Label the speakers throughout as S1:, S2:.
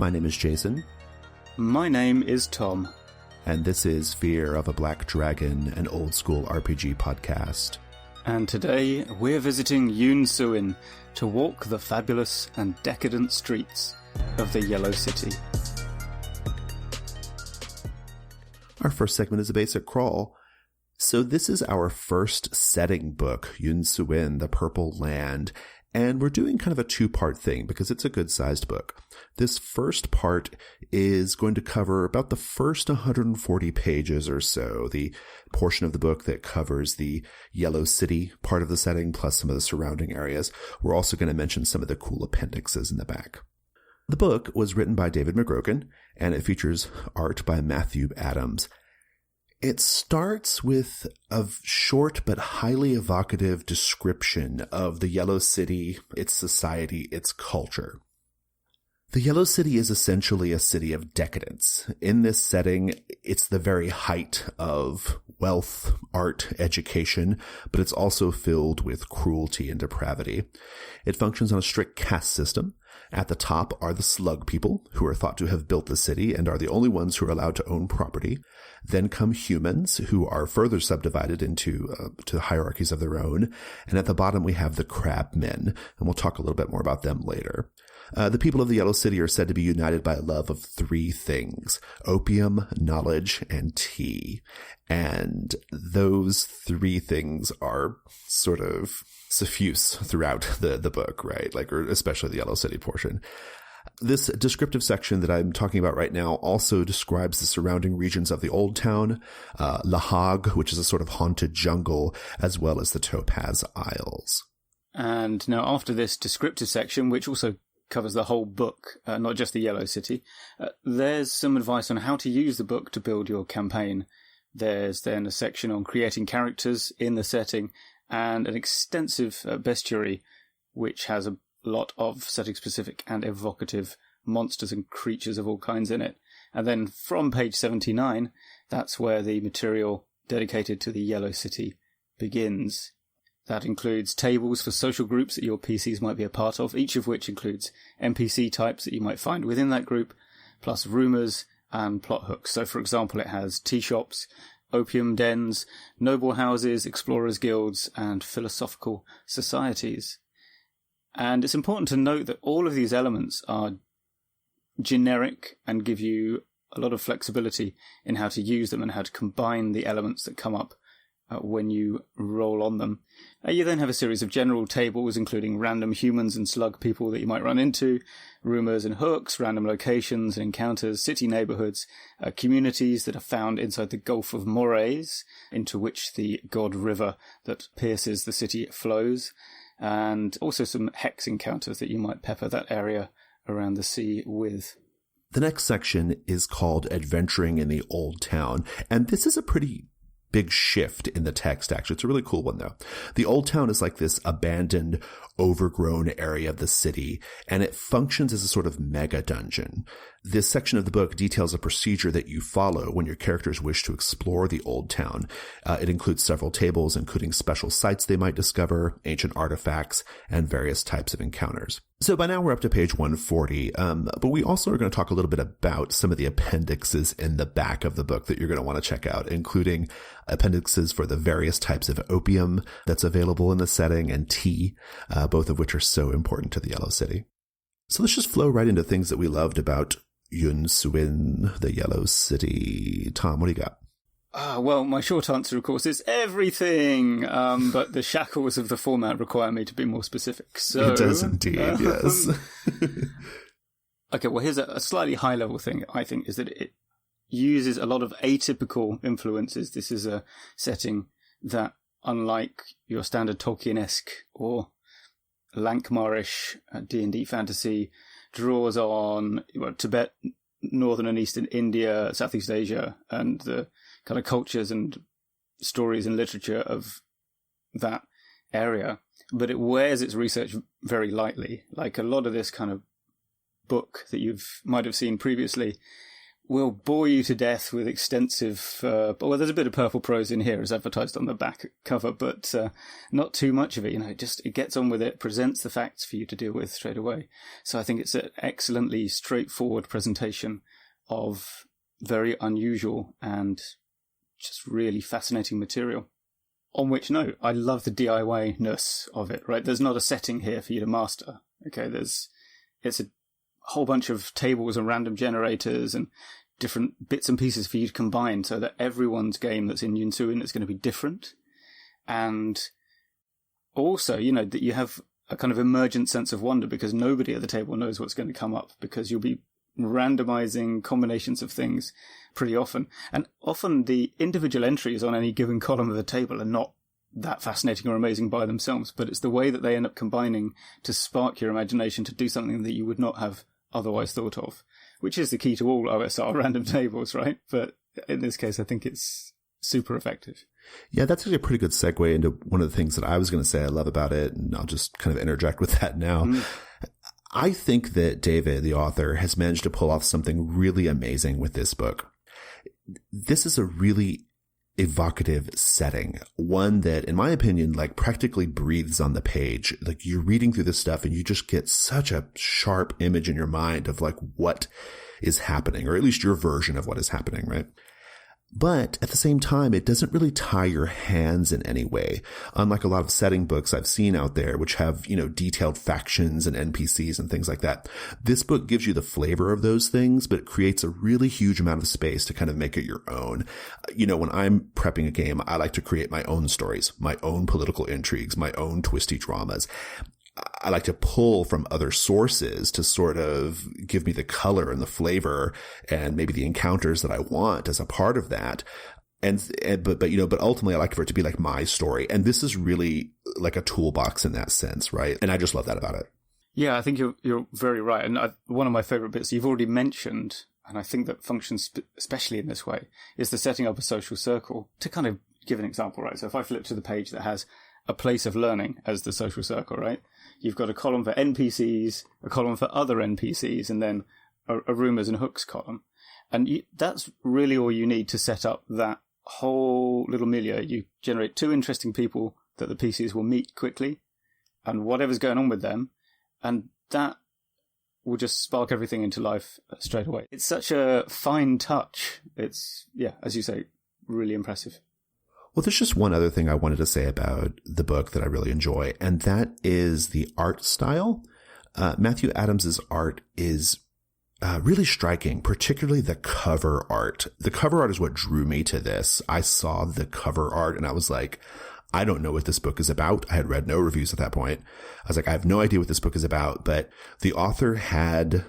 S1: My name is Jason.
S2: My name is Tom.
S1: And this is Fear of a Black Dragon, an old school RPG podcast.
S2: And today we're visiting Yoon-Suin to walk the fabulous and decadent streets of the Yellow City.
S1: Our first segment is a basic crawl. So this is our first setting book, Yoon-Suin, The Purple Land. And we're doing kind of a two-part thing because it's a good-sized book. This first part is going to cover about the first 140 pages or so, the portion of the book that covers the Yellow City part of the setting, plus some of the surrounding areas. We're also going to mention some of the cool appendixes in the back. The book was written by David McGrogan, and it features art by Matthew Adams. It starts with a short but highly evocative description of the Yellow City, its society, its culture. The Yellow City is essentially a city of decadence. In this setting, it's the very height of wealth, art, education, but it's also filled with cruelty and depravity. It functions on a strict caste system. At the top are the slug people, who are thought to have built the city and are the only ones who are allowed to own property. Then come humans, who are further subdivided into to hierarchies of their own. And at the bottom, we have the crab men, and we'll talk a little bit more about them later. The people of the Yellow City are said to be united by a love of three things: opium, knowledge, and tea. And those three things are sort of suffuse throughout the book, right? Or especially the Yellow City portion. This descriptive section that I'm talking about right now also describes the surrounding regions of the Old Town, La Hague, which is a sort of haunted jungle, as well as the Topaz Isles.
S2: And now after this descriptive section, which also covers the whole book, not just the Yellow City, there's some advice on how to use the book to build your campaign. There's then a section on creating characters in the setting and an extensive bestiary, which has a lot of setting-specific and evocative monsters and creatures of all kinds in it. And then from page 79, that's where the material dedicated to the Yellow City begins. That includes tables for social groups that your PCs might be a part of, each of which includes NPC types that you might find within that group, plus rumours and plot hooks. So, for example, it has tea shops, opium dens, noble houses, explorers' guilds, and philosophical societies. And it's important to note that all of these elements are generic and give you a lot of flexibility in how to use them and how to combine the elements that come up when you roll on them. You then have a series of general tables, including random humans and slug people that you might run into, rumours and hooks, random locations and encounters, city neighbourhoods, communities that are found inside the Gulf of Morays, into which the God River that pierces the city flows, and also some hex encounters that you might pepper that area around the sea with.
S1: The next section is called Adventuring in the Old Town, and this is a pretty big shift in the text, actually. It's a really cool one, though. The Old Town is like this abandoned, overgrown area of the city, and it functions as a sort of mega dungeon. This section of the book details a procedure that you follow when your characters wish to explore the Old Town. It includes several tables, including special sites they might discover, ancient artifacts, and various types of encounters. So by now we're up to page 140, but we also are going to talk a little bit about some of the appendixes in the back of the book that you're going to want to check out, including appendixes for the various types of opium that's available in the setting and tea, both of which are so important to the Yellow City. So let's just flow right into things that we loved about Yoon-Suin, the Yellow City. Tom, what do you got?
S2: Well, my short answer, of course, is everything, but the shackles of the format require me to be more specific. So,
S1: it does indeed, yes.
S2: Okay, well, here's a slightly high-level thing, I think, is that it uses a lot of atypical influences. This is a setting that, unlike your standard Tolkien-esque or Lankmarish D&D fantasy, draws on Tibet, northern and eastern India, Southeast Asia, and the kind of cultures and stories and literature of that area. But it wears its research very lightly. Like a lot of this kind of book that you might have seen previously will bore you to death with extensive... well, there's a bit of purple prose in here as advertised on the back cover, but not too much of it. It gets on with it, presents the facts for you to deal with straight away. So I think it's an excellently straightforward presentation of very unusual and just really fascinating material. On which note, I love the DIY-ness of it, right? There's not a setting here for you to master. Okay, it's a whole bunch of tables and random generators and different bits and pieces for you to combine so that everyone's game that's in Yoon-Suin is going to be different. And also, that you have a kind of emergent sense of wonder because nobody at the table knows what's going to come up because you'll be randomizing combinations of things pretty often. And often the individual entries on any given column of the table are not that fascinating or amazing by themselves, but it's the way that they end up combining to spark your imagination to do something that you would not have otherwise thought of, which is the key to all OSR random tables, right? But in this case, I think it's super effective.
S1: Yeah, that's actually a pretty good segue into one of the things that I was going to say I love about it, and I'll just kind of interject with that now. I think that David, the author, has managed to pull off something really amazing with this book. This is a really evocative setting, one that, in my opinion, practically breathes on the page. You're reading through this stuff and you just get such a sharp image in your mind of what is happening, or at least your version of what is happening, right? But at the same time, it doesn't really tie your hands in any way. Unlike a lot of setting books I've seen out there, which have, detailed factions and NPCs and things like that. This book gives you the flavor of those things, but it creates a really huge amount of space to kind of make it your own. When I'm prepping a game, I like to create my own stories, my own political intrigues, my own twisty dramas. I like to pull from other sources to sort of give me the color and the flavor and maybe the encounters that I want as a part of that. But ultimately I like for it to be my story. And this is really like a toolbox in that sense, right? And I just love that about it.
S2: Yeah, I think you're very right. And one of my favorite bits you've already mentioned, and I think that functions especially in this way, is the setting up a social circle. To kind of give an example, right? So if I flip to the page that has a place of learning as the social circle, right? You've got a column for NPCs, a column for other NPCs, and then a rumors and hooks column. And that's really all you need to set up that whole little milieu. You generate two interesting people that the PCs will meet quickly, and whatever's going on with them, and that will just spark everything into life straight away. It's such a fine touch. It's, as you say, really impressive.
S1: Well, there's just one other thing I wanted to say about the book that I really enjoy, and that is the art style. Matthew Adams's art is really striking, particularly the cover art. The cover art is what drew me to this. I saw the cover art and I was like, I don't know what this book is about. I had read no reviews at that point. I was like, I have no idea what this book is about, but the author had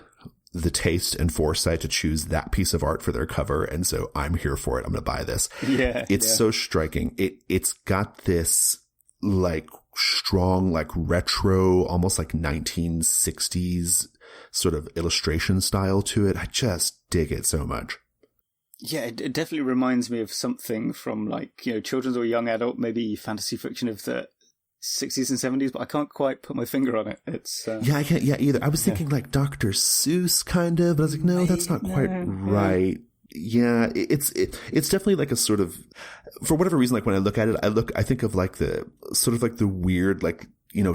S1: the taste and foresight to choose that piece of art for their cover. And so I'm here for it. I'm going to buy this.
S2: Yeah.
S1: It's so striking. It's got this strong, retro, almost 1960s sort of illustration style to it. I just dig it so much.
S2: Yeah, it definitely reminds me of something from children's or young adult, maybe fantasy fiction of the 60s and 70s, but I can't quite put my finger on it. It's
S1: I can't either. I was thinking Dr. Seuss kind of, but I was like, no, that's not quite right. Yeah, it's definitely a sort of, for whatever reason, when I look at it, I think of the sort of the weird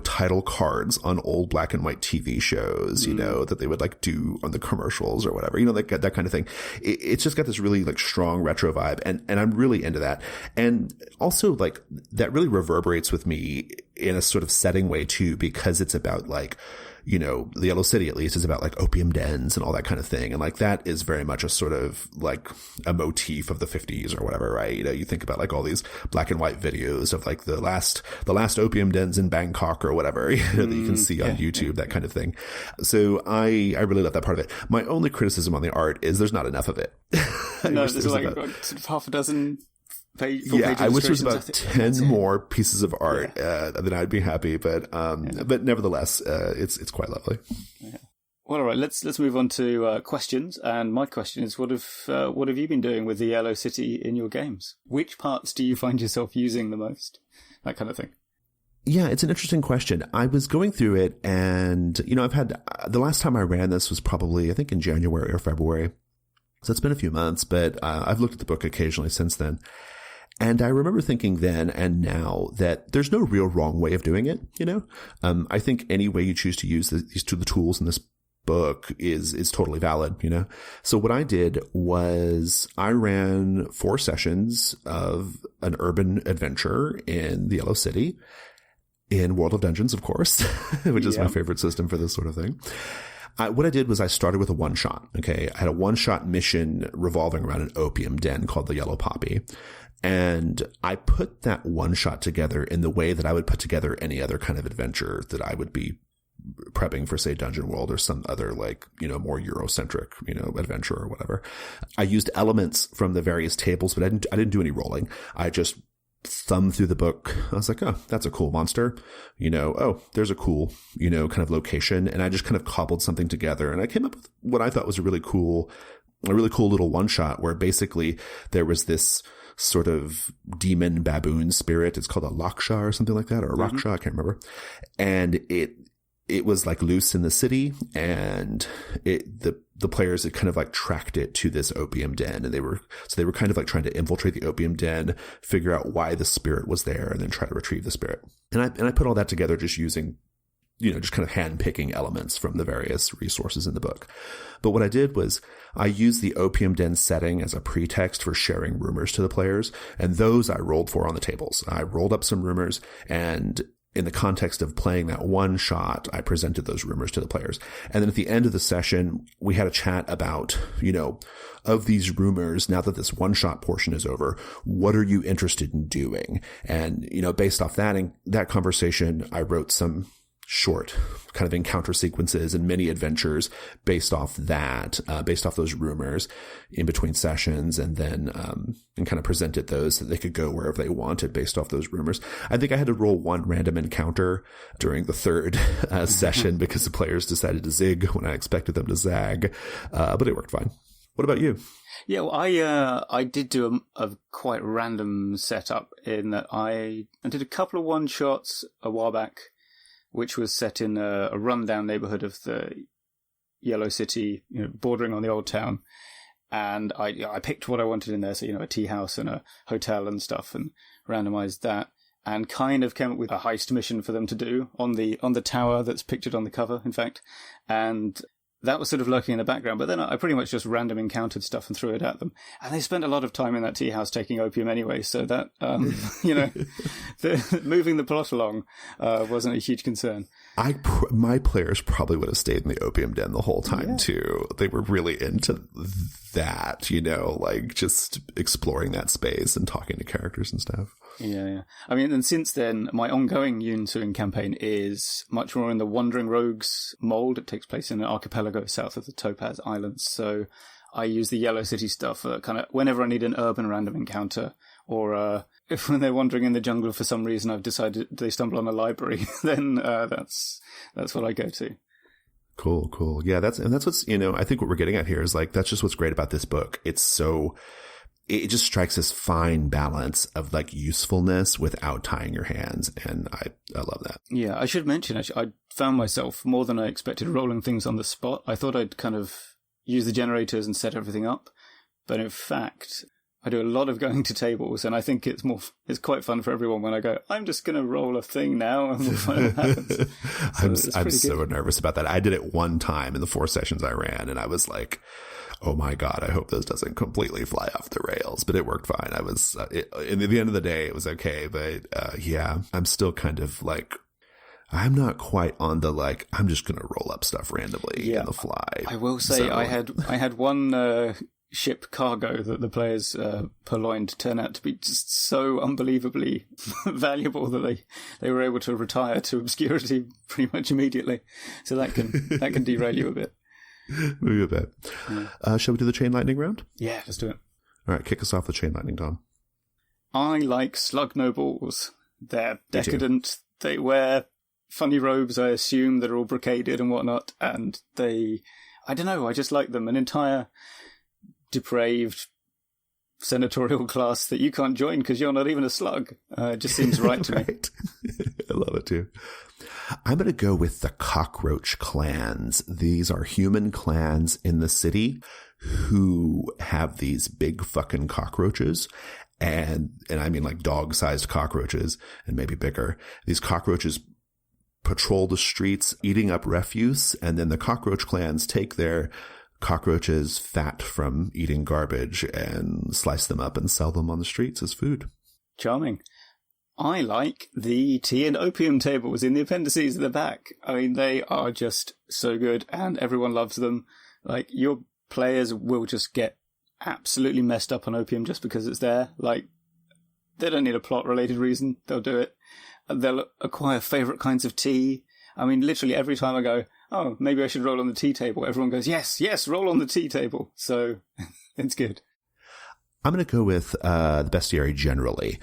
S1: title cards on old black and white TV shows, that they would do on the commercials or whatever, that kind of thing. It's just got this really strong retro vibe, and I'm really into that. And also that really reverberates with me in a sort of setting way too, because it's about the Yellow City, at least, is about opium dens and all that kind of thing. And that is very much a sort of a motif of the 50s or whatever, right? You think about all these black and white videos of the last opium dens in Bangkok or whatever, that you can see on YouTube, that kind of thing. So I really love that part of it. My only criticism on the art is there's not enough of it.
S2: No, there's sort of half a dozen
S1: I wish there was about 10 more pieces of art, then I'd be happy. But nevertheless, it's quite lovely.
S2: Yeah. Well, all right, let's move on to questions. And my question is, what have you been doing with the Yellow City in your games? Which parts do you find yourself using the most? That kind of thing.
S1: Yeah, it's an interesting question. I was going through it, and I've had the last time I ran this was probably, I think, in January or February. So it's been a few months, but I've looked at the book occasionally since then. And I remember thinking then and now that there's no real wrong way of doing it, you know? I think any way you choose to use the tools in this book is totally valid, you know? So what I did was I ran 4 sessions of an urban adventure in the Yellow City, in World of Dungeons, of course, which is my favorite system for this sort of thing. What I did was I started with a one-shot, okay? I had a one-shot mission revolving around an opium den called the Yellow Poppy. And I put that one-shot together in the way that I would put together any other kind of adventure that I would be prepping for, say, Dungeon World or some other, like, you know, more Euro-centric, you know, adventure or whatever. I used elements from the various tables, but I didn't do any rolling. I just thumbed through the book. I was like, oh, that's a cool monster. You know, oh, there's a cool, you know, kind of location. And I just kind of cobbled something together. And I came up with what I thought was a really cool little one-shot where basically there was this sort of demon baboon spirit. It's called a Laksha or something like that, or a Raksha. I can't remember. And it was like loose in the city, and the players had kind of like tracked it to this opium den, and they were kind of like trying to infiltrate the opium den, figure out why the spirit was there, and then try to retrieve the spirit. And I put all that together just using, you know, just kind of hand picking elements from the various resources in the book. But what I did was I used the opium den setting as a pretext for sharing rumors to the players, and those I rolled for on the tables. I rolled up some rumors, and in the context of playing that one shot, I presented those rumors to the players. And then at the end of the session, we had a chat about, you know, of these rumors, now that this one shot portion is over, what are you interested in doing? And, you know, based off that conversation, I wrote some short kind of encounter sequences and mini adventures based off those rumors in between sessions, and then and kind of presented those so they could go wherever they wanted based off those rumors. I think I had to roll one random encounter during the third session because the players decided to zig when I expected them to zag, but it worked fine. What about you?
S2: Yeah, well, I did do a quite random setup in that I did a couple of one-shots a while back, which was set in a rundown neighborhood of the Yellow City, you know, bordering on the old town. And I picked what I wanted in there, so, you know, a tea house and a hotel and stuff, and randomized that, and kind of came up with a heist mission for them to do on the tower that's pictured on the cover, in fact. And that was sort of lurking in the background, but then I pretty much just random encountered stuff and threw it at them. And they spent a lot of time in that tea house taking opium anyway, so that, you know, moving the plot along wasn't a huge concern.
S1: My players probably would have stayed in the opium den the whole time, too. They were really into that, you know, like just exploring that space and talking to characters and stuff.
S2: Yeah. I mean, and since then, my ongoing Yoon-Suin campaign is much more in the Wandering Rogues mold. It takes place in an archipelago south of the Topaz Islands. So I use the Yellow City stuff kind of whenever I need an urban random encounter, or if when they're wandering in the jungle for some reason I've decided they stumble on a library, then that's what I go to.
S1: Cool. Yeah, that's what's, you know, I think what we're getting at here is like, that's just what's great about this book. It just strikes this fine balance of like usefulness without tying your hands. And I love that.
S2: Yeah, I should mention, actually, I found myself more than I expected rolling things on the spot. I thought I'd kind of use the generators and set everything up. But in fact, I do a lot of going to tables, and I think it's quite fun for everyone when I go, I'm just going to roll a thing now and we'll find what happens.
S1: I'm so nervous about that. I did it one time in the 4 sessions I ran, and I was like, oh my God, I hope this doesn't completely fly off the rails. But it worked fine. I was, at the end of the day, it was okay. But yeah, I'm still kind of like, I'm not quite on the like, I'm just going to roll up stuff randomly on the fly.
S2: I will say I had one ship cargo that the players purloined turn out to be just so unbelievably valuable that they were able to retire to obscurity pretty much immediately. So that can derail you a bit.
S1: Maybe a bit. Yeah. Shall we do the chain lightning round?
S2: Yeah, let's do it.
S1: All right, kick us off the chain lightning, Tom.
S2: I like slug nobles. They're decadent. They wear funny robes, I assume, that are all brocaded and whatnot. And I don't know, I just like them. An entire depraved senatorial class that you can't join because you're not even a slug. It just seems right to me.
S1: I love it too. I'm going to go with the cockroach clans. These are human clans in the city who have these big fucking cockroaches. And I mean like dog-sized cockroaches and maybe bigger. These cockroaches patrol the streets, eating up refuse, and then the cockroach clans take their cockroaches' fat from eating garbage and slice them up and sell them on the streets as food.
S2: Charming. I like the tea and opium tables in the appendices at the back. I mean, they are just so good and everyone loves them. Like, your players will just get absolutely messed up on opium just because it's there. Like, they don't need a plot-related reason. They'll do it. They'll acquire favourite kinds of tea. I mean, literally every time I go, oh, maybe I should roll on the tea table, everyone goes, yes, roll on the tea table. So, it's good.
S1: I'm going to go with the bestiary generally.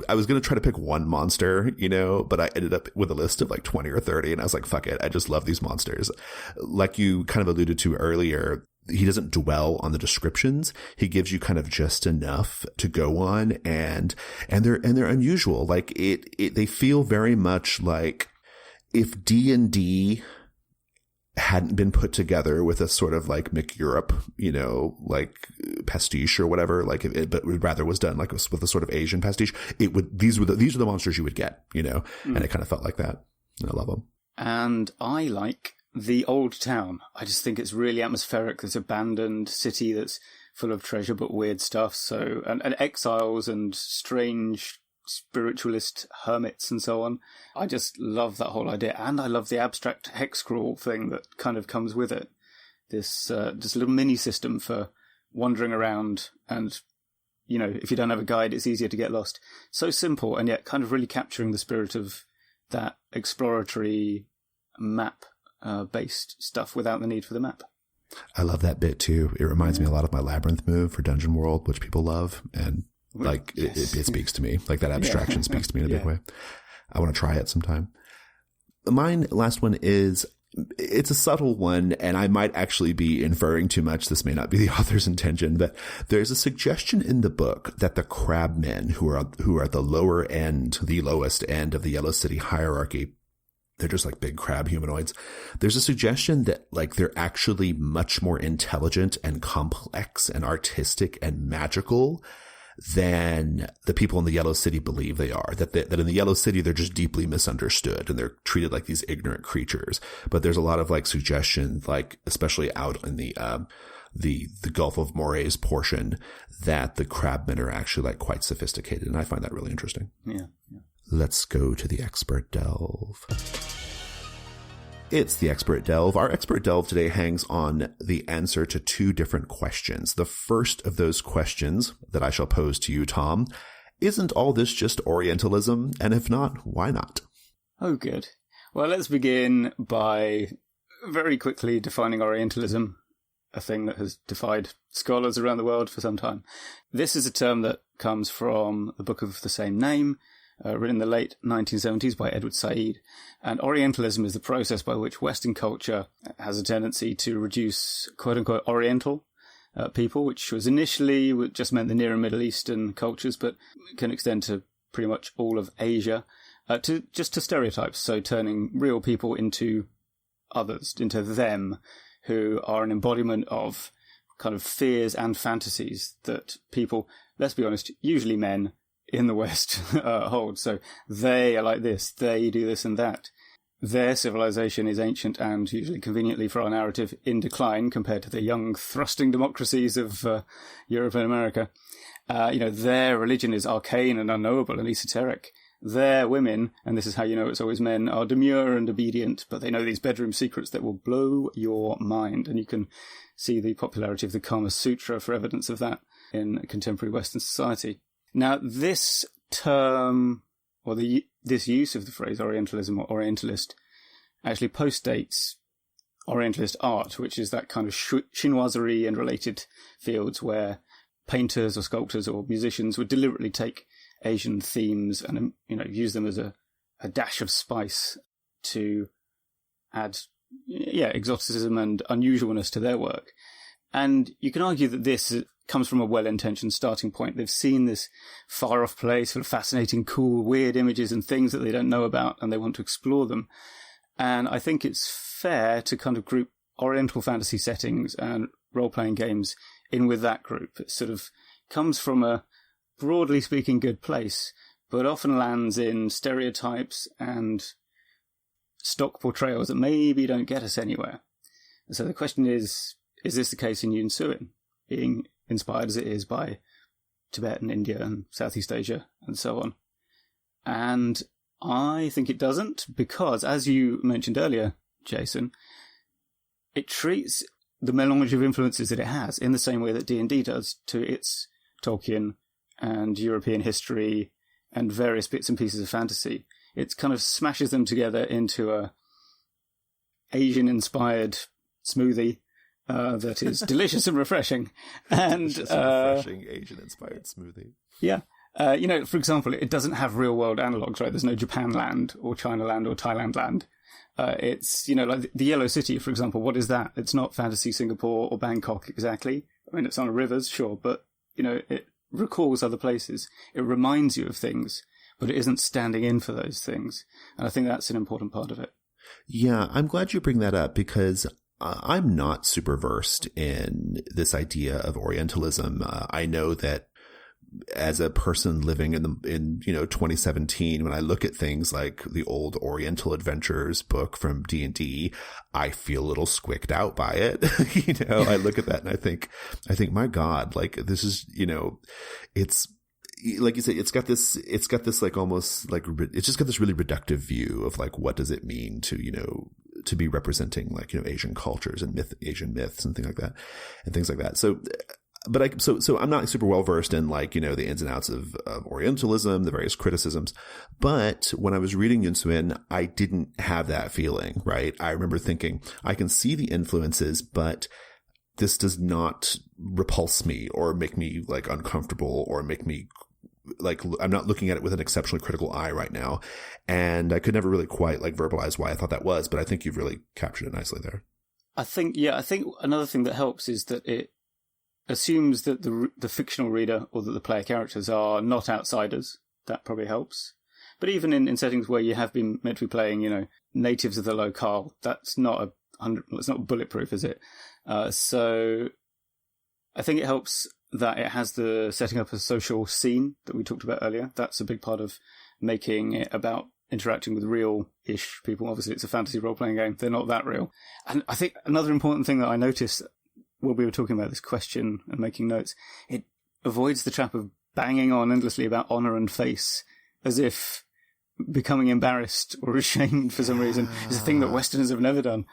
S1: I was going to try to pick one monster, but I ended up with a list of like 20 or 30, and I was like, fuck it. I just love these monsters. Like you kind of alluded to earlier, he doesn't dwell on the descriptions. He gives you kind of just enough to go on, and they're unusual. Like they feel very much like if D&D hadn't been put together with a sort of like McEurope, like pastiche or whatever, but rather was done like with a sort of Asian pastiche. These are the monsters you would get, and it kind of felt like that. And I love them. And
S2: I like the old town. I just think it's really atmospheric. This abandoned city that's full of treasure but weird stuff. So, and exiles and strange spiritualist hermits and so on. I just love that whole idea, and I love the abstract hex crawl thing that kind of comes with it. This little mini system for wandering around, and if you don't have a guide, it's easier to get lost. So simple, and yet kind of really capturing the spirit of that exploratory map based stuff without the need for the map.
S1: I love that bit too. It reminds me a lot of my Labyrinth move for Dungeon World, which people love, and like yes. it speaks to me. Like that abstraction speaks to me in a big way. I want to try it sometime. Mine last one is, it's a subtle one, and I might actually be inferring too much. This may not be the author's intention, but there's a suggestion in the book that the crabmen, who are at the lower end, the lowest end of the Yellow City hierarchy, they're just like big crab humanoids. There's a suggestion that like they're actually much more intelligent and complex and artistic and magical than the people in the Yellow City believe they are. That in the Yellow City, they're just deeply misunderstood and they're treated like these ignorant creatures. But there's a lot of like suggestion, like especially out in the Gulf of Moraes portion, that the crabmen are actually like quite sophisticated. And I find that really interesting.
S2: Yeah.
S1: Let's go to the Expert Delve. It's the Expert Delve. Our Expert Delve today hangs on the answer to two different questions. The first of those questions that I shall pose to you, Tom, isn't all this just Orientalism? And if not, why not?
S2: Oh, good. Well, let's begin by very quickly defining Orientalism, a thing that has defied scholars around the world for some time. This is a term that comes from the book of the same name, written in the late 1970s by Edward Said. And Orientalism is the process by which Western culture has a tendency to reduce quote-unquote Oriental people, which was initially just meant the Near and Middle Eastern cultures, but can extend to pretty much all of Asia, to stereotypes. So turning real people into others, into them, who are an embodiment of kind of fears and fantasies that people, let's be honest, usually men, in the West hold. So they are like this, they do this and that. Their civilization is ancient and, usually conveniently for our narrative, in decline compared to the young thrusting democracies of Europe and America. Their religion is arcane and unknowable and esoteric. Their women, and this is how you know it's always men, are demure and obedient, but they know these bedroom secrets that will blow your mind. And you can see the popularity of the Kama Sutra for evidence of that in contemporary Western society. Now, this term, or this use of the phrase Orientalism or Orientalist, actually postdates Orientalist art, which is that kind of chinoiserie and related fields where painters or sculptors or musicians would deliberately take Asian themes and use them as a dash of spice to add exoticism and unusualness to their work. And you can argue that this comes from a well-intentioned starting point. They've seen this far-off place full of fascinating, cool, weird images and things that they don't know about, and they want to explore them. And I think it's fair to kind of group Oriental fantasy settings and role-playing games in with that group. It sort of comes from a, broadly speaking, good place, but often lands in stereotypes and stock portrayals that maybe don't get us anywhere. And so the question is this the case in Yoon-Suin, being inspired as it is by Tibet and India and Southeast Asia and so on? And I think it doesn't, because, as you mentioned earlier, Jason, it treats the melange of influences that it has in the same way that D&D does to its Tolkien and European history and various bits and pieces of fantasy. It kind of smashes them together into a Asian-inspired smoothie that is delicious and refreshing. And
S1: delicious and refreshing Asian-inspired smoothie.
S2: Yeah. For example, it doesn't have real-world analogues, right? There's no Japan land or China land or Thailand land. It's, like the Yellow City, for example. What is that? It's not fantasy Singapore or Bangkok exactly. I mean, it's on rivers, sure, but, it recalls other places. It reminds you of things, but it isn't standing in for those things. And I think that's an important part of it.
S1: Yeah, I'm glad you bring that up, because I'm not super versed in this idea of Orientalism. I know that as a person living in 2017, when I look at things like the old Oriental Adventures book from D&D, I feel a little squicked out by it. I look at that and I think, my God, like, this is, it's, like you say, it's got this like almost like, it's just got this really reductive view of like, what does it mean to, to be representing like, Asian cultures and Asian myths and things like that. So, so I'm not super well versed in like, the ins and outs of Orientalism, the various criticisms. But when I was reading Yoon-Suin, I didn't have that feeling, right? I remember thinking, I can see the influences, but this does not repulse me or make me like uncomfortable or make me like, I'm not looking at it with an exceptionally critical eye right now. And I could never really quite like verbalize why I thought that was, but I think you've really captured it nicely there.
S2: I think another thing that helps is that it assumes that the fictional reader or that the player characters are not outsiders. That probably helps. But even in settings where you have been meant to be playing, natives of the locale, that's not it's not bulletproof, is it? So I think it helps that it has the setting up a social scene that we talked about earlier. That's a big part of making it about interacting with real-ish people. Obviously, it's a fantasy role-playing game. They're not that real. And I think another important thing that I noticed when we were talking about this question and making notes, it avoids the trap of banging on endlessly about honor and face, as if becoming embarrassed or ashamed for some reason is a thing that Westerners have never done.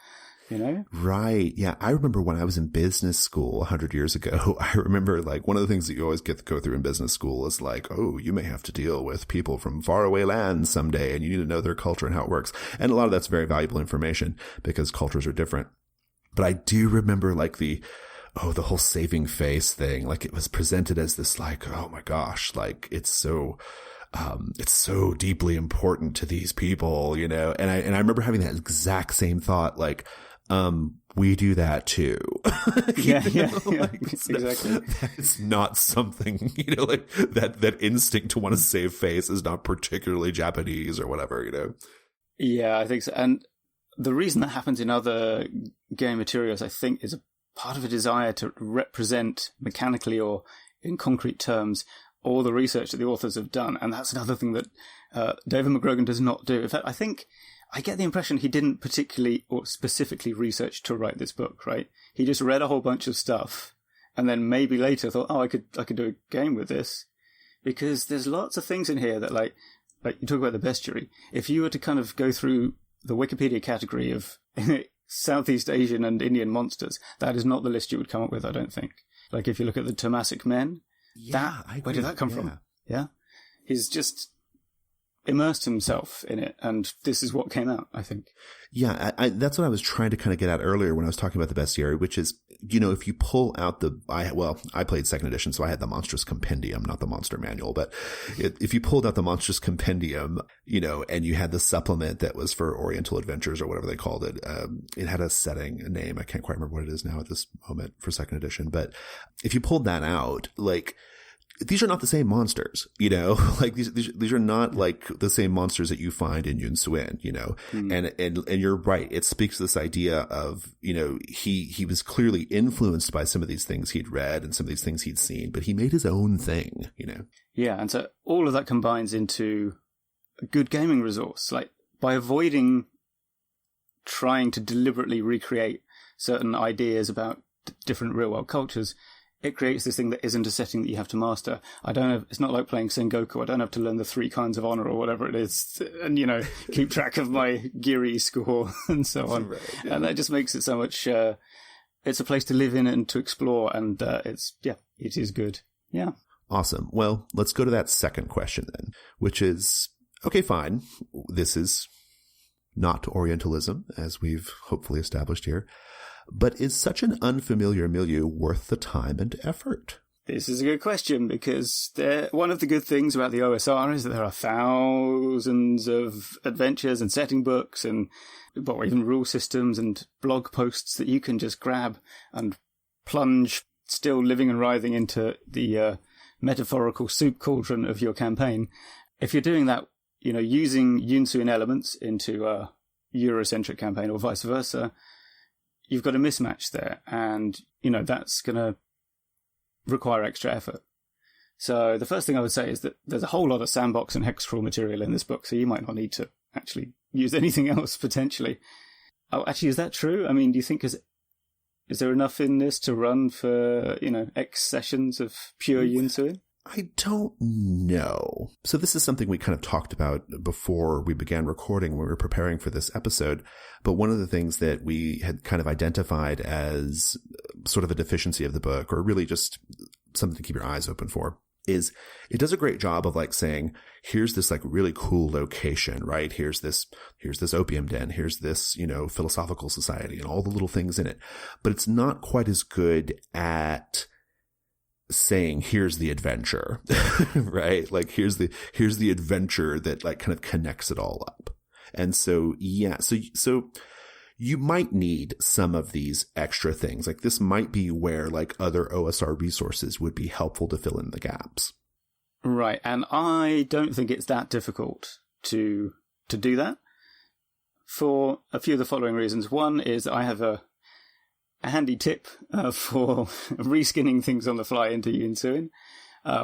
S1: Right. Yeah. I remember when I was in business school 100 years ago, I remember like one of the things that you always get to go through in business school is like, oh, you may have to deal with people from faraway lands someday and you need to know their culture and how it works. And a lot of that's very valuable information because cultures are different. But I do remember like the whole saving face thing. Like it was presented as this like, oh my gosh, like it's so deeply important to these people, and I remember having that exact same thought, like, we do that too.
S2: Yeah,
S1: like,
S2: exactly.
S1: It's not something, like that instinct to want to save face is not particularly Japanese or whatever,
S2: Yeah, I think so. And the reason that happens in other game materials, I think, is a part of a desire to represent mechanically or in concrete terms all the research that the authors have done. And that's another thing that David McGrogan does not do. In fact, I think I get the impression he didn't particularly or specifically research to write this book, right? He just read a whole bunch of stuff and then maybe later thought, I could do a game with this. Because there's lots of things in here that like you talk about the bestiary. If you were to kind of go through the Wikipedia category of Southeast Asian and Indian monsters, that is not the list you would come up with, I don't think. Like if you look at the Tamasic men, where did that come from? Yeah. He's just immersed himself in it, and this is what came out, I think.
S1: Yeah, that's what I was trying to kind of get at earlier when I was talking about the bestiary, which is, if you pull out I played second edition, so I had the Monstrous Compendium, not the Monster Manual, but if you pulled out the Monstrous Compendium, and you had the supplement that was for Oriental Adventures or whatever they called it, it had a name, I can't quite remember what it is now at this moment for second edition, but if you pulled that out, like, these are not the same monsters, you know, like these are not like the same monsters that you find in Yoon-Suin, you know, and you're right. It speaks to this idea of, you know, he was clearly influenced by some of these things he'd read and some of these things he'd seen, but he made his own thing, you know?
S2: Yeah. And so all of that combines into a good gaming resource, like by avoiding trying to deliberately recreate certain ideas about different real world cultures. It creates this thing that isn't a setting that you have to master. It's not like playing Sengoku. I don't have to learn the 3 kinds of honor or whatever it is and, you know, keep track of my Giri score and so on. Right, yeah. And that just makes it so much, it's a place to live in and to explore. And it is good. Yeah.
S1: Awesome. Well, let's go to that second question then, which is, okay, fine. This is not Orientalism, as we've hopefully established here. But is such an unfamiliar milieu worth the time and effort?
S2: This is a good question, because one of the good things about the OSR is that there are thousands of adventures and setting books and even rule systems and blog posts that you can just grab and plunge, still living and writhing into the metaphorical soup cauldron of your campaign. If you're doing that, you know, using Yoon-Suin elements into a Euro-centric campaign or vice versa, you've got a mismatch there, and, you know, that's going to require extra effort. So the first thing I would say is that there's a whole lot of sandbox and hex crawl material in this book, so you might not need to actually use anything else, potentially. Oh, actually, is that true? I mean, do you think, is there enough in this to run for, you know, X sessions of pure Yoon-Suin?
S1: I don't know. So this is something we kind of talked about before we began recording when we were preparing for this episode. But one of the things that we had kind of identified as sort of a deficiency of the book, or really just something to keep your eyes open for, is it does a great job of like saying, here's this like really cool location, right? Here's this opium den. Here's this, you know, philosophical society and all the little things in it. But it's not quite as good at saying, here's the adventure, right? Like, here's the adventure that like kind of connects it all up. And so, yeah, so you might need some of these extra things. Like, this might be where like other OSR resources would be helpful to fill in the gaps.
S2: Right. And I don't think it's that difficult to do that for a few of the following reasons. One is I have a handy tip for reskinning things on the fly into Yoon-Suin,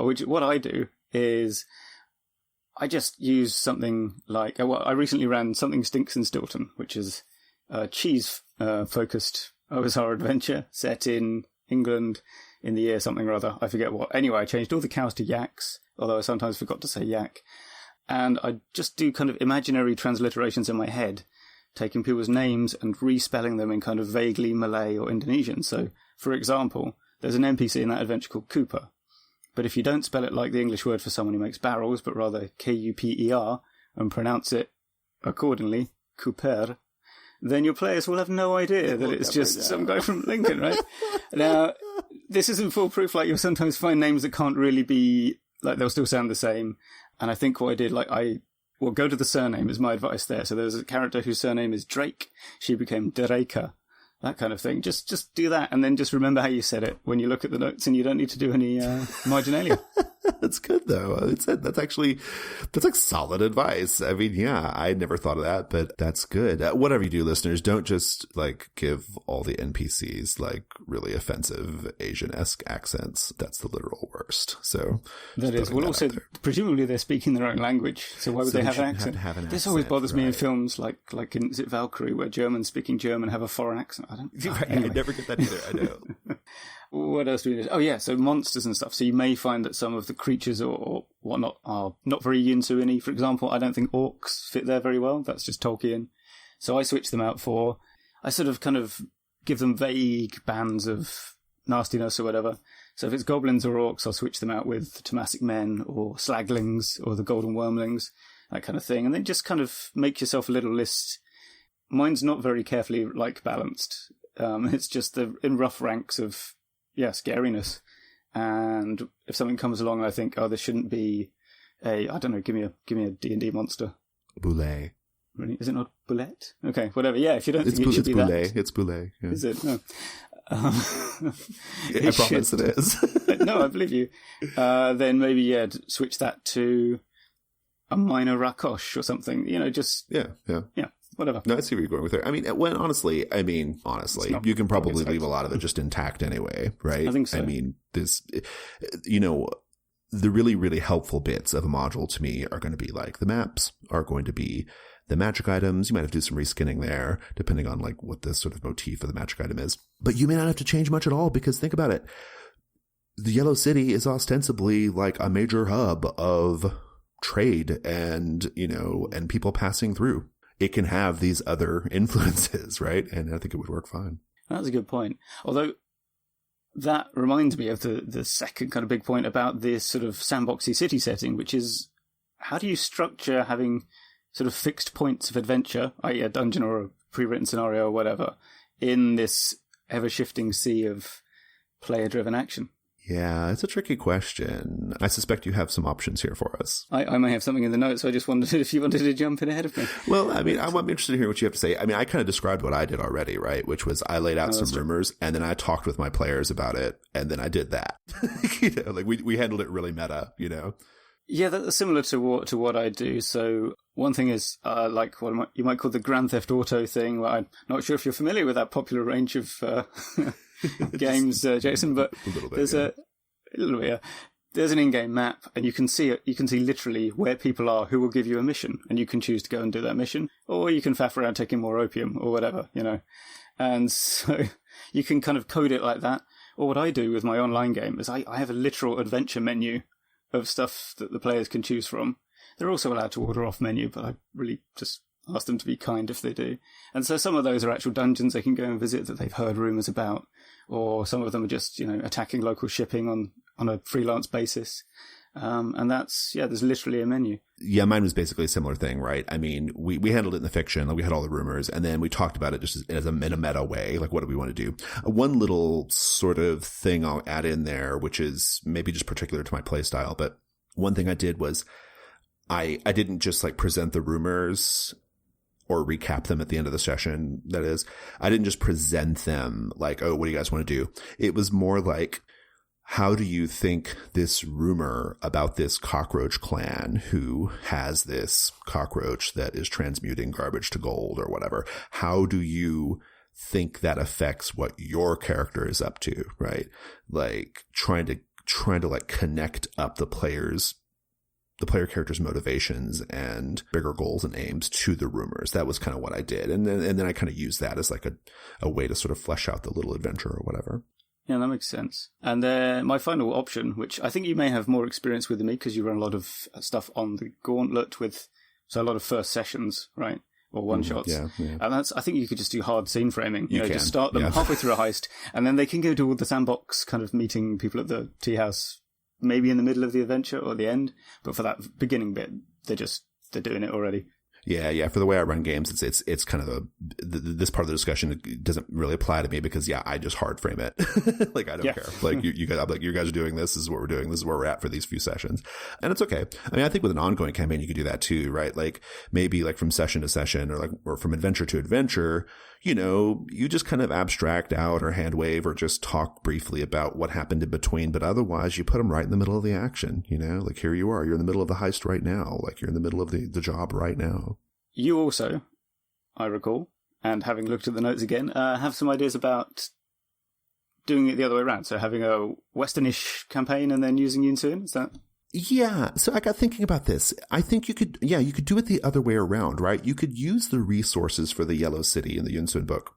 S2: which what I do is I just use something like, I recently ran Something Stinks in Stilton, which is a cheese-focused OSR adventure set in England in the year something or other. I forget what. Anyway, I changed all the cows to yaks, although I sometimes forgot to say yak. And I just do kind of imaginary transliterations in my head, taking people's names and respelling them in kind of vaguely Malay or Indonesian. So, for example, there's an NPC in that adventure called Cooper. But if you don't spell it like the English word for someone who makes barrels, but rather Kuper, and pronounce it accordingly, Cooper, then your players will have no idea that it's just some guy from Lincoln, right? Now, this isn't foolproof. Like, you'll sometimes find names that can't really be, like, they'll still sound the same. And I think what I did, like, go to the surname is my advice there. So there's a character whose surname is Drake. She became Dreka. That kind of thing. Just do that, and then just remember how you said it when you look at the notes, and you don't need to do any marginalia.
S1: That's good, though. That's like solid advice. I mean, yeah, I never thought of that, but that's good. Whatever you do, listeners, don't just like give all the NPCs like really offensive Asian-esque accents. That's the literal worst. So
S2: that is. Well, also, presumably they're speaking their own language, so why would they have an accent? This always bothers me in films like in, is it Valkyrie, where Germans speaking German have a foreign accent.
S1: I never get that either. I know.
S2: What else do we do? Oh, yeah, so monsters and stuff. So you may find that some of the creatures or whatnot are not very Yoon-Suin-y. For example, I don't think orcs fit there very well. That's just Tolkien. So I switch them out I sort of kind of give them vague bands of nastiness or whatever. So if it's goblins or orcs, I'll switch them out with Tomasic men or slaglings or the golden wormlings, that kind of thing. And then just kind of make yourself a little list. Mine's not very carefully balanced. It's just in rough ranks of scariness. And if something comes along and I think, this shouldn't be I don't know, give me a D&D monster.
S1: Boulet.
S2: Really? Is it not Boulette? Okay, whatever. Yeah, if you don't think it should be that.
S1: It's Boulet. Yeah.
S2: Is it? No.
S1: I promise it is.
S2: No, I believe you. Then maybe, switch that to a minor rakosh or something, just...
S1: Yeah.
S2: Whatever.
S1: No, I see where you're going with it. I mean, honestly, you can probably leave a lot of it just intact anyway, right?
S2: I think so.
S1: I mean, this, the really, really helpful bits of a module to me are going to be like the maps, are going to be the magic items. You might have to do some reskinning there, depending on like what the sort of motif of the magic item is. But you may not have to change much at all, because think about it. The Yellow City is ostensibly like a major hub of trade and people passing through. It can have these other influences, right? And I think it would work fine.
S2: That's a good point. Although that reminds me of the second kind of big point about this sort of sandboxy city setting, which is how do you structure having sort of fixed points of adventure, i.e. a dungeon or a pre-written scenario or whatever, in this ever-shifting sea of player-driven action?
S1: Yeah, it's a tricky question. I suspect you have some options here for us.
S2: I may have something in the notes, so I just wondered if you wanted to jump in ahead of me.
S1: Well, I mean, I'm interested to hear what you have to say. I mean, I kind of described what I did already, right? Which was I laid out some rumors, and then I talked with my players about it, and then I did that. Like we handled it really meta,
S2: Yeah, that's similar to what I do. So one thing is like what you might call the Grand Theft Auto thing. Well, I'm not sure if you're familiar with that popular range of games, Jason, but there's a little bit. Yeah. There's an in-game map, and you can see it. You can see literally where people are who will give you a mission, and you can choose to go and do that mission, or you can faff around taking more opium or whatever, And so you can kind of code it like that. Or what I do with my online game is I have a literal adventure menu of stuff that the players can choose from. They're also allowed to order off menu, but I really just ask them to be kind if they do. And so some of those are actual dungeons they can go and visit that they've heard rumours about, or some of them are just, attacking local shipping on a freelance basis. And that's, there's literally a menu.
S1: Yeah, mine was basically a similar thing, right? I mean, we handled it in the fiction, like we had all the rumors, and then we talked about it just in a meta way, like what do we want to do? One little sort of thing I'll add in there, which is maybe just particular to my play style, but one thing I did was I didn't just like present the rumors or recap them at the end of the session. That is, I didn't just present them like, oh, what do you guys want to do? It was more like, how do you think this rumor about this cockroach clan who has this cockroach that is transmuting garbage to gold or whatever, how do you think that affects what your character is up to, right? Like trying to like connect up the player character's motivations and bigger goals and aims to the rumors. That was kind of what I did. And then I kind of used that as like a way to sort of flesh out the little adventure or whatever.
S2: Yeah, that makes sense. And my final option, which I think you may have more experience with than me because you run a lot of stuff on the Gauntlet so a lot of first sessions, right? Or one-shots.
S1: Yeah.
S2: And I think you could just do hard scene framing. Just start them halfway through a heist, and then they can go do all the sandbox kind of meeting people at the tea house, maybe in the middle of the adventure or the end. But for that beginning bit, they're doing it already.
S1: Yeah. For the way I run games, it's kind of this part of the discussion doesn't really apply to me because I just hard frame it. Like I don't care. Like you guys, I'm like, you guys are doing this. This is what we're doing. This is where we're at for these few sessions, and it's okay. I mean, I think with an ongoing campaign, you could do that too, right? Like maybe like from session to session, or from adventure to adventure. You just kind of abstract out or hand wave or just talk briefly about what happened in between. But otherwise, you put them right in the middle of the action. Like here you are. You're in the middle of the heist right now. Like you're in the middle of the job right now.
S2: You also, I recall, and having looked at the notes again, have some ideas about doing it the other way around. So having a Westernish campaign and then using Yoon-Suin, is that?
S1: Yeah. So I got thinking about this. I think you could do it the other way around, right? You could use the resources for the Yellow City in the Yoon-Suin book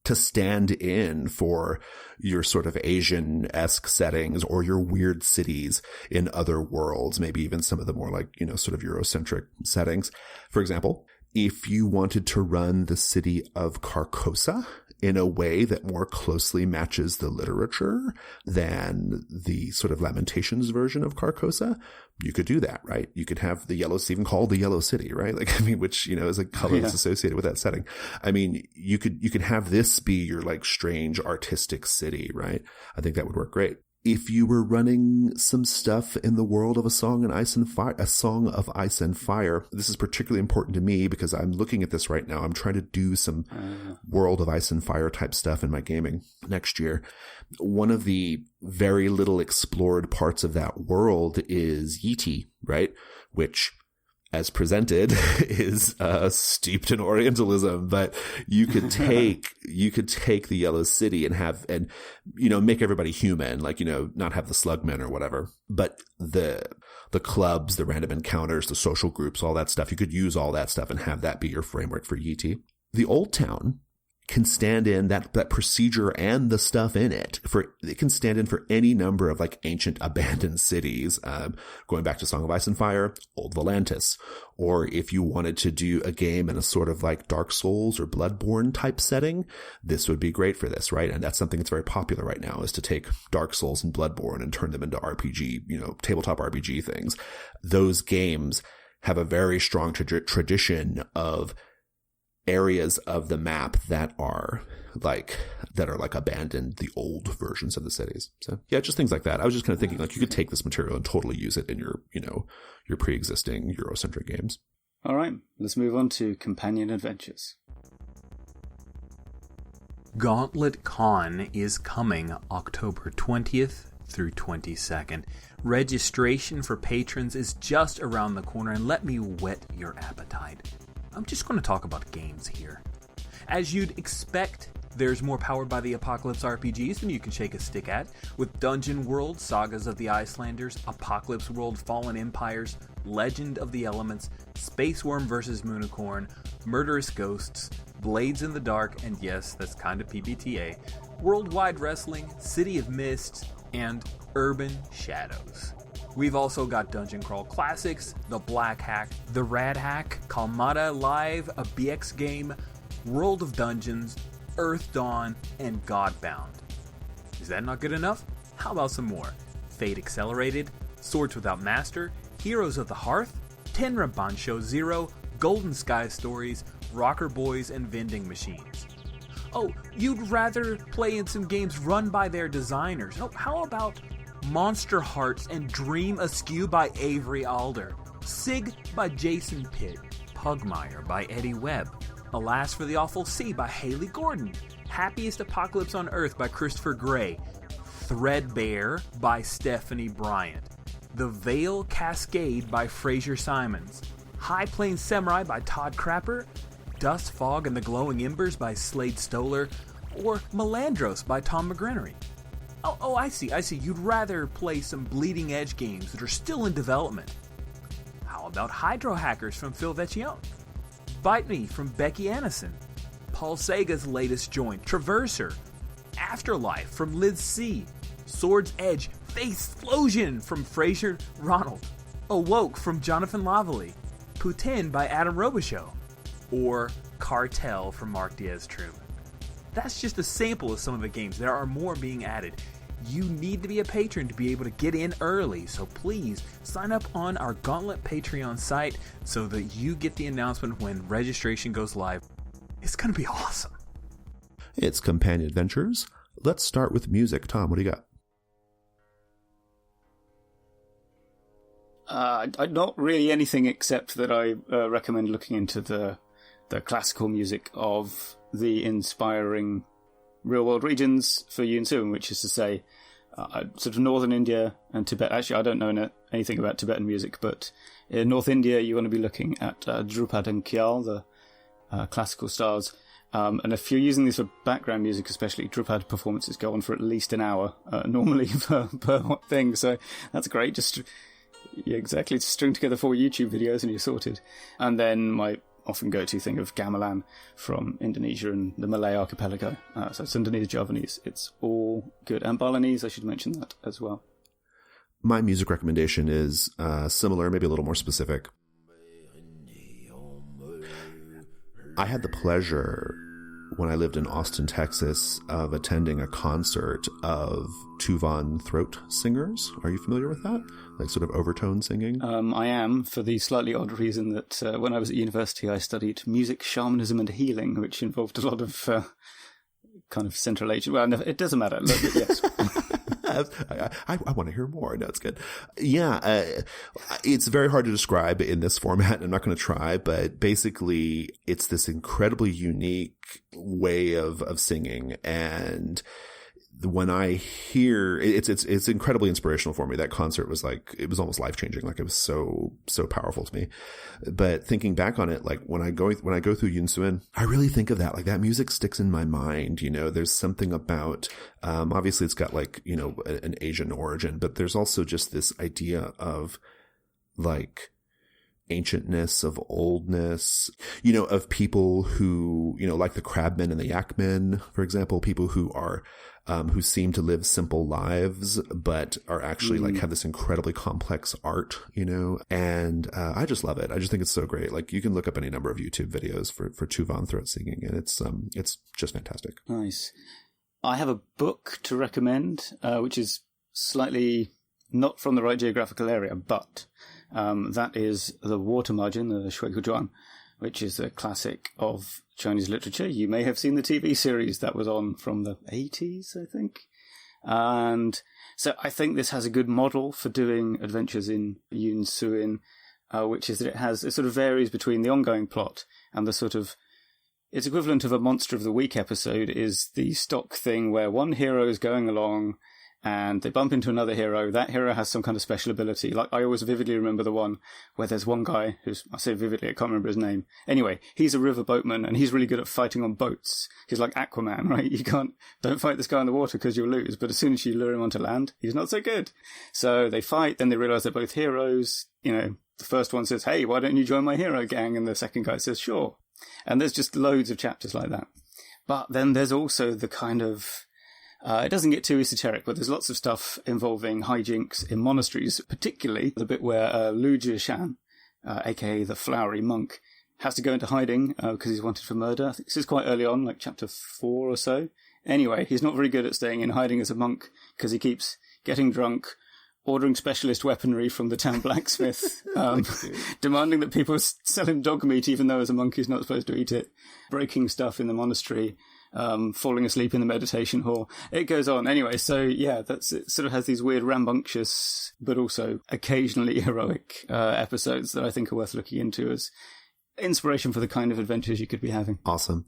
S1: to stand in for your sort of Asian-esque settings or your weird cities in other worlds, maybe even some of the more like, sort of Euro-centric settings. For example, if you wanted to run the city of Carcosa in a way that more closely matches the literature than the sort of Lamentations version of Carcosa, you could do that, right? You could have the Yellow, even called the Yellow City, right? Like, I mean, which, is a color that's associated with that setting. I mean, you could have this be your like strange artistic city, right? I think that would work great. if you were running some stuff in the world of A Song of Ice and Fire, this is particularly important to me because I'm looking at this right now. I'm trying to do some World of Ice and Fire type stuff in my gaming next year. One of the very little explored parts of that world is Yiti, right? Which, as presented, is steeped in Orientalism, but you could take the Yellow City and make everybody human, like, not have the slugmen or whatever, but the clubs, the random encounters, the social groups, all that stuff, you could use all that stuff and have that be your framework for Yiti. The Old Town can stand in that procedure and the stuff in it can stand in for any number of like ancient abandoned cities, going back to Song of Ice and Fire, Old Volantis, or if you wanted to do a game in a sort of like Dark Souls or Bloodborne type setting, this would be great for this, right? And that's something that's very popular right now, is to take Dark Souls and Bloodborne and turn them into RPG, tabletop RPG things. Those games have a very strong tradition of areas of the map that are like abandoned, the old versions of the cities. So yeah, just things like that. I was just kind of thinking like you could take this material and totally use it in your pre-existing Euro-centric games.
S2: All right, let's move on to companion adventures.
S3: Gauntlet Con is coming October 20th through 22nd. Registration for patrons is just around the corner, and let me whet your appetite. I'm just going to talk about games here. As you'd expect, there's more Powered by the Apocalypse RPGs than you can shake a stick at, with Dungeon World, Sagas of the Icelanders, Apocalypse World, Fallen Empires, Legend of the Elements, Space Worm vs. Moonicorn, Murderous Ghosts, Blades in the Dark, and yes, that's kind of PBTA, Worldwide Wrestling, City of Mist, and Urban Shadows. We've also got Dungeon Crawl Classics, The Black Hack, The Rad Hack, Kalmata Live, a BX game, World of Dungeons, Earth Dawn, and Godbound. Is that not good enough? How about some more? Fate Accelerated, Swords Without Master, Heroes of the Hearth, Tenra Bansho Zero, Golden Sky Stories, Rocker Boys, and Vending Machines. Oh, you'd rather play in some games run by their designers. Oh, how about Monster Hearts and Dream Askew by Avery Alder, Sig by Jason Pitt, Pugmire by Eddie Webb, Alas for the Awful Sea by Haley Gordon, Happiest Apocalypse on Earth by Christopher Gray, Threadbare by Stephanie Bryant, The Veil Cascade by Fraser Simons, High Plains Samurai by Todd Crapper, Dust, Fog, and the Glowing Embers by Slade Stoller, or Melandros by Tom McGrenery. Oh, I see. You'd rather play some bleeding edge games that are still in development. How about Hydro Hackers from Phil Vecchione? Bite Me from Becky Annison, Paul Sega's latest joint, Traverser, Afterlife from Liz C, Sword's Edge, Faithsplosion from Fraser Ronald, Awoke from Jonathan Lavallee, Putin by Adam Robichaux, or Cartel from Mark Diaz-Truman. That's just a sample of some of the games. There are more being added. You need to be a patron to be able to get in early, so please sign up on our Gauntlet Patreon site so that you get the announcement when registration goes live. It's going to be awesome.
S1: It's Companion Adventures. Let's start with music. Tom, what do you got?
S2: Not really anything except that I recommend looking into the classical music of the inspiring real-world regions for Yoon-Suin, which is to say sort of northern India and Tibet. Actually, I don't know anything about Tibetan music, but in North India, you want to be looking at Drupad and Khyal, the classical stars. And if you're using these for background music, especially, Drupad performances go on for at least an hour, normally per thing. So that's great. Just string together 4 YouTube videos and you're sorted. And then my often go-to thing of gamelan from Indonesia and the Malay archipelago. So Sundanese, Javanese, it's all good. And Balinese, I should mention that as well.
S1: My music recommendation is similar, maybe a little more specific. I had the pleasure, when I lived in Austin, Texas, of attending a concert of Tuvan throat singers. Are you familiar with that? Like sort of overtone singing?
S2: I am, for the slightly odd reason that when I was at university, I studied music, shamanism, and healing, which involved a lot of kind of Central Asian. Well, no, it doesn't matter. Yes.
S1: I want to hear more. No, it's good. Yeah, it's very hard to describe in this format. I'm not going to try, but basically it's this incredibly unique way of singing. And when I hear it's incredibly inspirational for me. That concert was it was almost life changing. Like, it was so powerful to me. But thinking back on it, like when I go through Yoon-Suin, I really think of that. Like, that music sticks in my mind. There's something about, obviously it's got an Asian origin, but there's also just this idea of like ancientness, of oldness, of people who, like the crabmen and the yakmen, for example, people who are, who seem to live simple lives, but are actually have this incredibly complex art, and I just love it. I just think it's so great. Like, you can look up any number of YouTube videos for Tuvan throat singing, and it's just fantastic.
S2: Nice. I have a book to recommend, which is slightly not from the right geographical area, but that is The Water Margin, the Shuai-Hu-Juan, which is a classic of Chinese literature. You may have seen the TV series that was on from the 80s, I think. And so I think this has a good model for doing adventures in Yoon-Suin, which is that it sort of varies between the ongoing plot and the sort of, its equivalent of a Monster of the Week episode is the stock thing where one hero is going along and they bump into another hero. That hero has some kind of special ability. Like, I always vividly remember the one where there's one guy who's, I say vividly, I can't remember his name. Anyway, he's a river boatman and he's really good at fighting on boats. He's like Aquaman, right? Don't fight this guy in the water because you'll lose. But as soon as you lure him onto land, he's not so good. So they fight, then they realize they're both heroes. The first one says, hey, why don't you join my hero gang? And the second guy says, sure. And there's just loads of chapters like that. But then there's also the kind of, it doesn't get too esoteric, but there's lots of stuff involving hijinks in monasteries, particularly the bit where Lu Jishan, aka the Flowery Monk, has to go into hiding because he's wanted for murder. I think this is quite early on, like chapter 4 or so. Anyway, he's not very good at staying in hiding as a monk because he keeps getting drunk, ordering specialist weaponry from the town blacksmith, demanding that people sell him dog meat even though as a monk he's not supposed to eat it, breaking stuff in the monastery, falling asleep in the meditation hall. It goes on. Anyway, so yeah, it sort of has these weird rambunctious, but also occasionally heroic episodes that I think are worth looking into as inspiration for the kind of adventures you could be having.
S1: Awesome.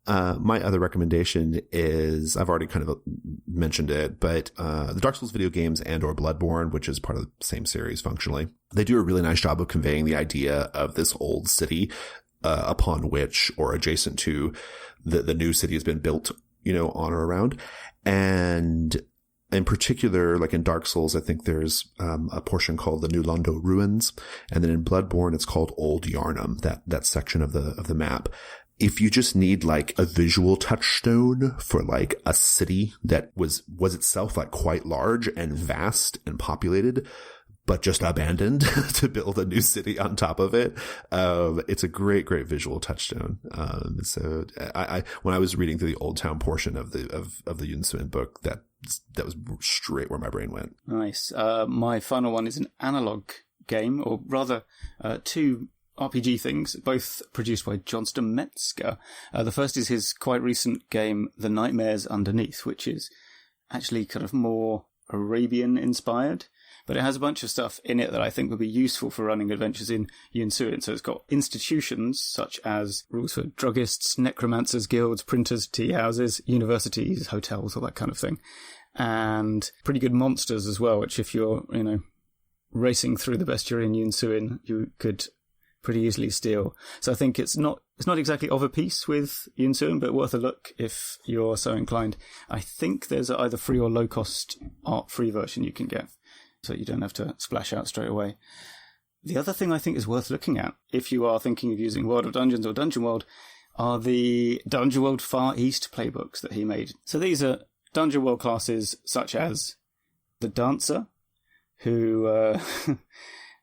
S1: My other recommendation is, I've already kind of mentioned it, but the Dark Souls video games and/or Bloodborne, which is part of the same series functionally, they do a really nice job of conveying the idea of this old city upon which, or adjacent to, the new city has been built, on or around. And in particular, like in Dark Souls, I think there's a portion called the New Londo Ruins, and then in Bloodborne, it's called Old Yarnum, that section of the map. If you just need like a visual touchstone for like a city that was itself like quite large and vast and populated, but just abandoned to build a new city on top of it, it's a great visual touchstone. So I when I was reading through the Old Town portion of the Yoon-Suin book, that was straight where my brain went.
S2: Nice. My final one is an analog game, or rather, two RPG things, both produced by Johnston Metzger. The first is his quite recent game, The Nightmares Underneath, which is actually kind of more Arabian-inspired, but it has a bunch of stuff in it that I think would be useful for running adventures in Yoon-Suin. So it's got institutions such as rules for druggists, necromancers, guilds, printers, tea houses, universities, hotels, all that kind of thing. And pretty good monsters as well, which if you're, racing through the bestiary in Yoon-Suin, you could pretty easily steal. So I think it's not exactly of a piece with Yoon-Suin, but worth a look if you're so inclined. I think there's either free or low-cost art-free version you can get, so you don't have to splash out straight away. The other thing I think is worth looking at, if you are thinking of using World of Dungeons or Dungeon World, are the Dungeon World Far East playbooks that he made. So these are Dungeon World classes such as the Dancer, who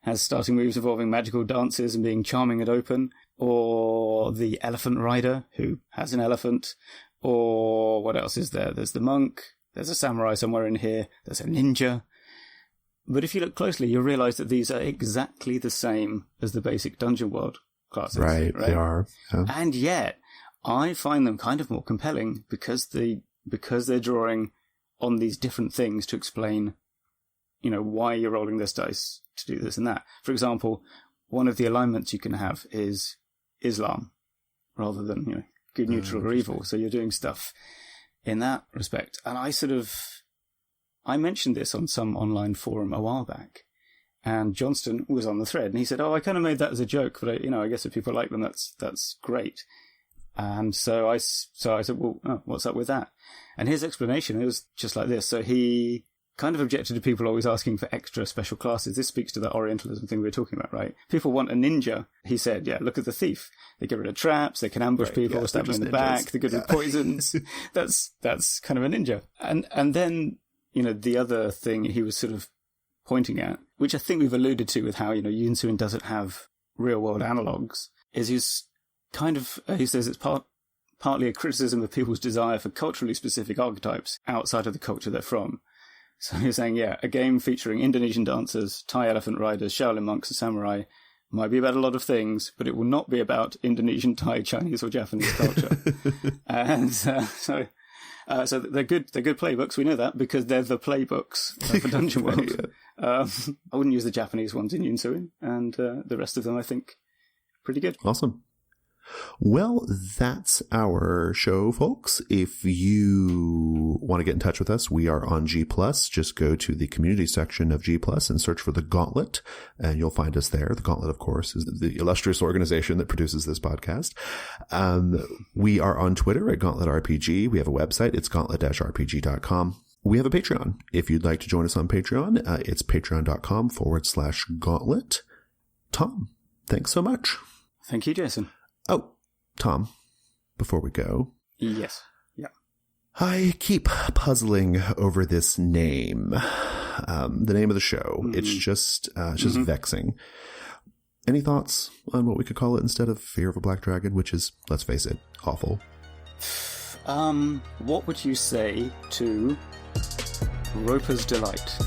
S2: has starting moves involving magical dances and being charming and open, or the Elephant Rider, who has an elephant, or what else is there? There's the Monk, there's a Samurai somewhere in here, there's a Ninja. But if you look closely, you'll realise that these are exactly the same as the basic Dungeon World classes.
S1: Right? They are. Yeah.
S2: And yet, I find them kind of more compelling because they're drawing on these different things to explain, why you're rolling this dice to do this and that. For example, one of the alignments you can have is Islam rather than, good, neutral, or evil. So you're doing stuff in that respect. And I mentioned this on some online forum a while back, and Johnston was on the thread, and he said, I kind of made that as a joke, but I guess if people like them, that's great. And so I said, well, what's up with that? And his explanation, it was just like this. So he kind of objected to people always asking for extra special classes. This speaks to that Orientalism thing we were talking about, right? People want a ninja. He said, yeah, look at the thief. They get rid of traps, they can ambush people, stab them in the back, they're good with poisons. That's kind of a ninja. And then, the other thing he was sort of pointing at, which I think we've alluded to with how, Yoon-Suin doesn't have real-world analogues, is he's kind of, he says it's partly a criticism of people's desire for culturally specific archetypes outside of the culture they're from. So he's saying, a game featuring Indonesian dancers, Thai elephant riders, Shaolin monks, and samurai might be about a lot of things, but it will not be about Indonesian, Thai, Chinese, or Japanese culture. And so they're good playbooks. We know that because they're the playbooks for Dungeon World. I wouldn't use the Japanese ones in Yoon-Suin, and the rest of them, I think, pretty good.
S1: Awesome. Well, that's our show, folks. If you want to get in touch with us, we are on G+. Just go to the community section of G+, and search for The Gauntlet, and you'll find us there. The Gauntlet, of course, is the illustrious organization that produces this podcast. We are on Twitter at Gauntlet RPG. We have a website. It's gauntlet-rpg.com. We have a Patreon. If you'd like to join us on Patreon, it's patreon.com/gauntlet. Tom, thanks so much.
S2: Thank you, Jason.
S1: Oh, Tom, before we go.
S2: Yes. Yeah.
S1: I keep puzzling over this name, the name of the show. Mm-hmm. It's just vexing. Any thoughts on what we could call it instead of Fear of a Black Dragon, which is, let's face it, awful?
S2: What would you say to Roper's Delight?